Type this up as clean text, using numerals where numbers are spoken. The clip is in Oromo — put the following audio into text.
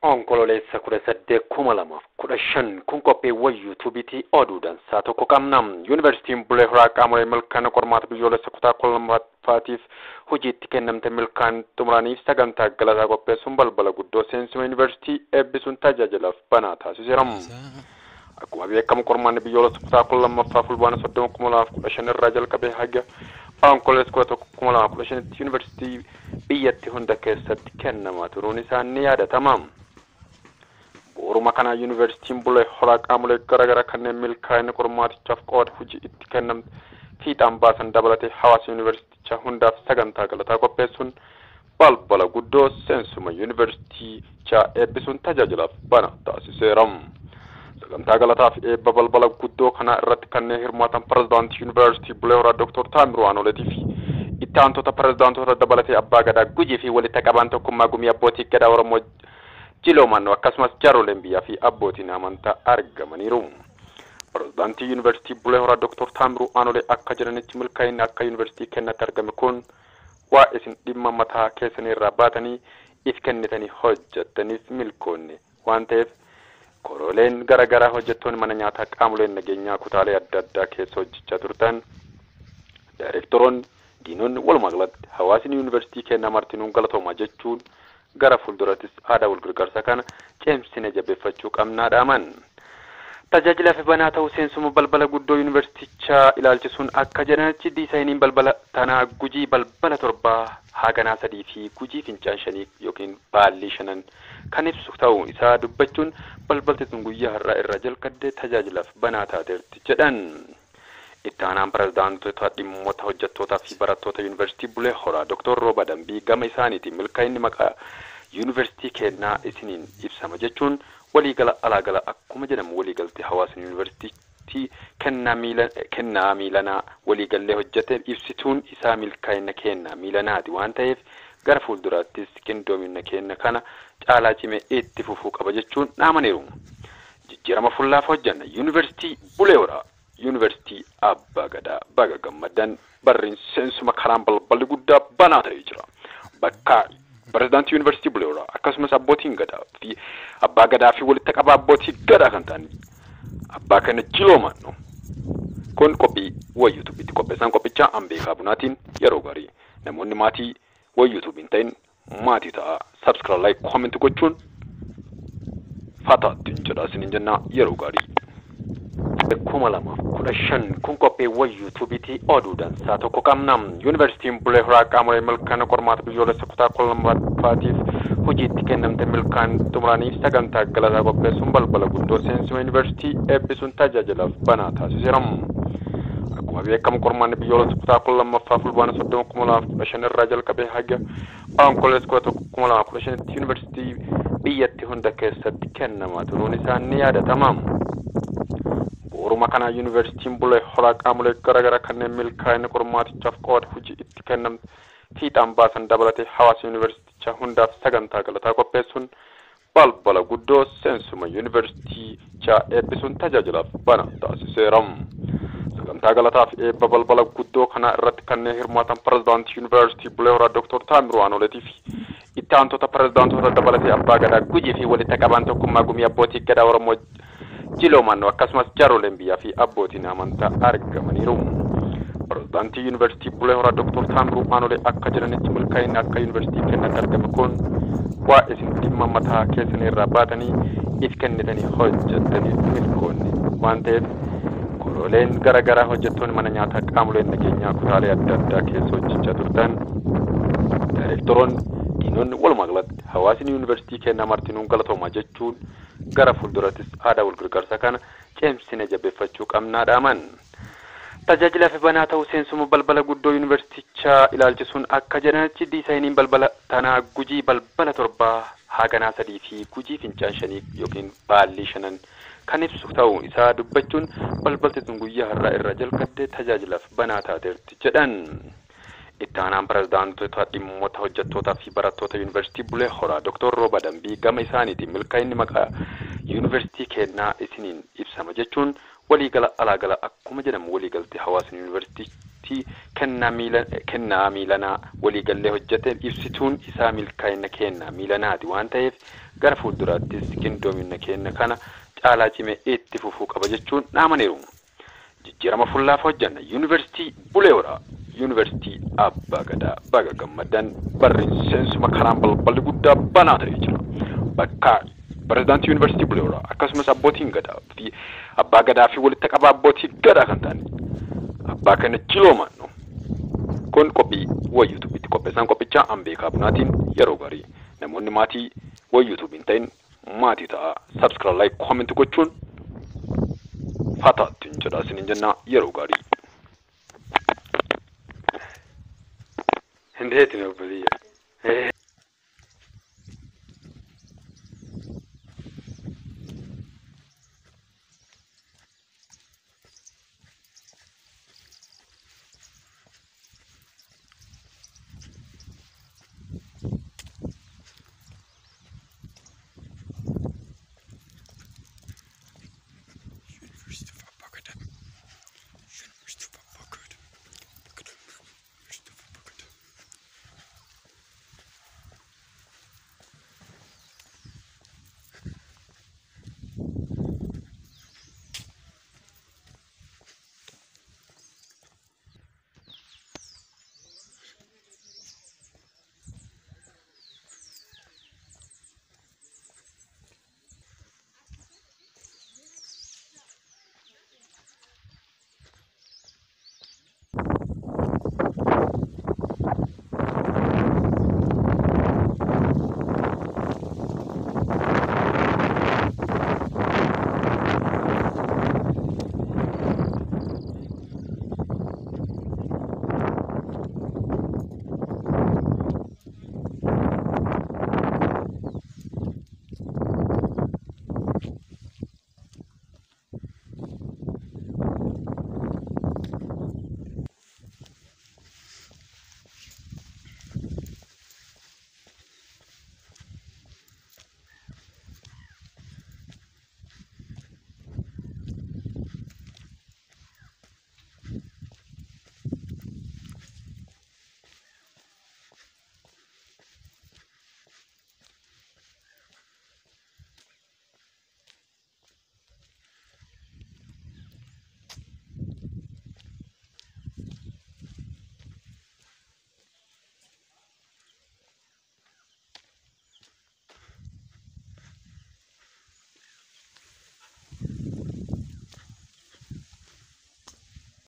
Onkololeessa 18,2015 kun qopheewwan yuutuubiitii oduudhaan saa tokko qabna. Yuunivarsiitiin Bulee Horaa qaamolee milkaa'ina qormaata biyyoolessa kutaa 12ffaatiif hojiitti kennamte milkaan xumuraniif sagantaa galataa qopheessuun balbala guddoo seensuma yuunivarsiitii eebbisuun tajaajilaaf banaa taasiseera. Akkuma beekamu qormaanni biyyoolessa kutaa 12ffaa fulbaana 30,2015 irraa jalqabee haga Onkololeessa 11,2015 yuunivarsiitii biyyatti hunda keessatti kennamaa turuun isaa ni yaadatama. Boruma kana yuunivarsiitiin Bulee Horaa qaamolee garaagaraa kanneen milkaa'ina qormaatichaaf qooda hojii itti kennamte fiixaan baasan dabalatee hawaasa yuunivarsiitichaa hundaaf sagantaa galataa qopheessuun balbala guddoo seensuma yuunivarsiitichaa eebbisuun tajaajilaaf bana taasiseera. Sagantaa galataaf eebba balbala guddoo kana irratti kanneen hirmaatan pirezidaantii yuunivarsiitii Bulee Horaa Dr. Taamiruu Anoleetii fi itti aantota pirezidaantota dabalatee abbaa gadaa Gujii fi walitti qabaan tokkummaa gumii abbootii gadaa Oromoo Jiloomanno akkasumas jaaroleen biyyaa fi abbootiin amantaa argamaniiru. Pirezidaantii yuunivarsiitii Bulee Horaa Dr. Taamiruu Anolee akka jedhanitti milkaa'inni akka yuunivarsiitii kennatti argame kun waa isin dhimma mataa keessanii irraa baatanii if kennitanii hojjettaniif milkoonne waan ta'eef korooleen garaagaraa hojjettoonni mana nyaataa qaamoleen nageenyaa kutaalee adda addaa keessa hojjechaa turtan daayirektoroonni diinonni walumaa galatti hawaasni yuunivarsiitii kennaa martinuun galatoomaa jechuun gara fuuldurattis aadaa walgargaarsa kana cimsine jabeeffachuu qabnaadhaaman. Tajaajila fi banaa ta'uu seensuma balbala guddoo yuunivarsiitichaa ilaalchisuun akka jedhanitti diizaayiniin balbala tanaa Gujii balbala 7 haaganaa 3 fi Gujii fincaan 5 yookiin baallii 5 kan ibsu ta'uu isaa dubbachuun balbalti sun guyyaa har'aa irraa jalqabdee tajaajilaaf banaa taateerti jedhan. Itti aanaan pirezidaantota dhimmoota hojjettootaa fi barattoota yuunivarsiitii Bulee Horaa Dr. Rooba Dambii gama isaaniitiin milkaa'inni maqaa yuunivarsiitii kennaa isiniin ibsama jechuun waliigala alaagala akkuma jedhamu waliigaltee hawaasni yuunivarsiitii kennaa miilanaa waliigallee hojjete ibsituun isaa milkaa'ina kennaa miilanaati waan ta'eef gara fuulduraattis qindoomina kenna kana caalaa cimee itti fufuu qaba jechuun dhaamaniiru. Jijjiirama fuullaaf hojjanna yuunivarsiitii Bulee Horaa Yuunivarsiitii Abbaa Gadaa baga gammadan barriin seensuma karaan balballi guddaa banaa ta'ee jira. Bakka pirezidaantii yuunivarsiitii Bulee Horaa akkasumas abbootiin gadaa fi abbaa gadaa fi walitti qabaa abbootii gadaa kan ta'an abbaa kana Jiloomanno kun qophii yuutuubiitti qopheessan qophichaa Ambeekaa Bunaatiin yeroo gaarii namoonni maatii yuutuubiin ta'in maatii ta'a subscribe like comment gochuun fataattiin jedhaa isiniin jennaa yeroo gaarii. 2015 kun qopheewwan yuutuubiitii oduudhaan saa tokko qabna. Yuunivarsiitiin Bulee Horaa qaamolee milkaa'ina qormaata biyyoolessa kutaa 12ffaatiif hojiitti kennamte milkaan xumuraniif sagantaa galataa qopheessuun balbala guddoo seensuma yuunivarsiitii eebbisuun tajaajilaaf banaa taasiseera. Akkuma beekamu qormaanni biyyoolessa kutaa 12ffaa fulbaana 30,2015 irraa jalqabee haga Onkololeessa 11,2015 yuunivarsiitii biyyatti hunda keessatti kennamaa turuun isaa ni yaadatama. Boruma kana yuunivarsiitiin Bulee Horaa qaamolee garaagaraa kanneen milkaa'ina qormaatichaaf qooda hojii itti kennamte fiixaan baasan dabalatee hawaasa yuunivarsiitichaa hundaaf sagantaa galataa qopheessuun balbala guddoo seensuma yuunivarsiitichaa eebbisuun tajaajilaaf bana taasiseera. Sagantaa galataaf eebba balbala guddoo kana irratti kanneen hirmaatan pirezidaantii yuunivarsiitii Bulee Horaa Dr. Taamiruu Anoleetii fi itti aantota pirezidaantota dabalatee abbaa gadaa Gujii fi walitti qabaan tokkummaa gumii abbootii gadaa Oromoo Jiloomanno akkasumas jaaroleen biyyaa fi abbootiin amantaa argamaniiru. Pirezidaantii yuunivarsiitii Bulee Horaa Dr. Taamiruu Anolee akka jedhanitti milkaa'inni akka yuunivarsiitii kennatti argame kun waa isin dhimma mataa keessanii irraa baatanii if kennitanii hojjettaniif milkoonne waan ta'eef korooleen garaagaraa hojjettoonni mana nyaataa qaamoleen nageenyaa kutaalee adda addaa keessa hojjechaa turtan daayirektoroonni diinonni walumaa galatti hawaasni yuunivarsiitii kennaa martinuun galatoomaa jechuun gara fuuldurattis aadaa walgargaarsa kana cimsine jabeeffachuu qabnaadhaaman. Tajaajila fi banaa ta'uu seensuma balbala guddoo yuunivarsiitichaa ilaalchisuun akka jedhanitti diizaayiniin balbala tanaa Gujii balbala 7 haaganaa 3 fi Gujii fincaan 5 yookiin baallii 5 kan ibsu ta'uu isaa dubbachuun balbalti sun guyyaa har'aa irraa jalqabdee tajaajilaaf banaa taateerti jedhan. Itti aanaan pirezidaantota dhimmoota hojjettootaa fi barattoota yuunivarsiitii Bulee Horaa Dr. Rooba Dambii gama isaaniitiin milkaa'inni maqaa yuunivarsiitii kennaa isiniin ibsama jechuun waliigala alaagala akkuma jedhamu waliigaltee hawaasni yuunivarsiitii kennaa miilanaa walii gallee hojjete ibsituun isaa milkaa'ina kennaa miilanaati waan ta'eef gara fuulduraattis qindoomina kenna kana caalaa cimee itti fufuu qaba jechuun dhaamaniiru. Jijjiirama fuullaaf hojjanna Yuunivarsiitii Bulee Horaa Yuunivarsiitii Abbaa Gadaa baga gammadan barri seensuma karaan balballi guddaa banaa ta'ee jira. Bakka Pirezidaantii Yuunivarsiitii Bulee Horaa akkasumas abbootiin gadaa fi abbaa gadaa fi walitti qabaa abbootii gadaa kan ta'an abbaa kana Jiloomanno kun qophii wayyuutuubitti qopheessan qophichaa Ambeekaa Bunaatiin yeroo gaarii namoonni maatii wayyuutuubiin ta'in maatii ta'a subscribe like comment gochuun fataatti jedhaa isiniin jenna yeroo gaarii. Hindeetiin obboleeyya.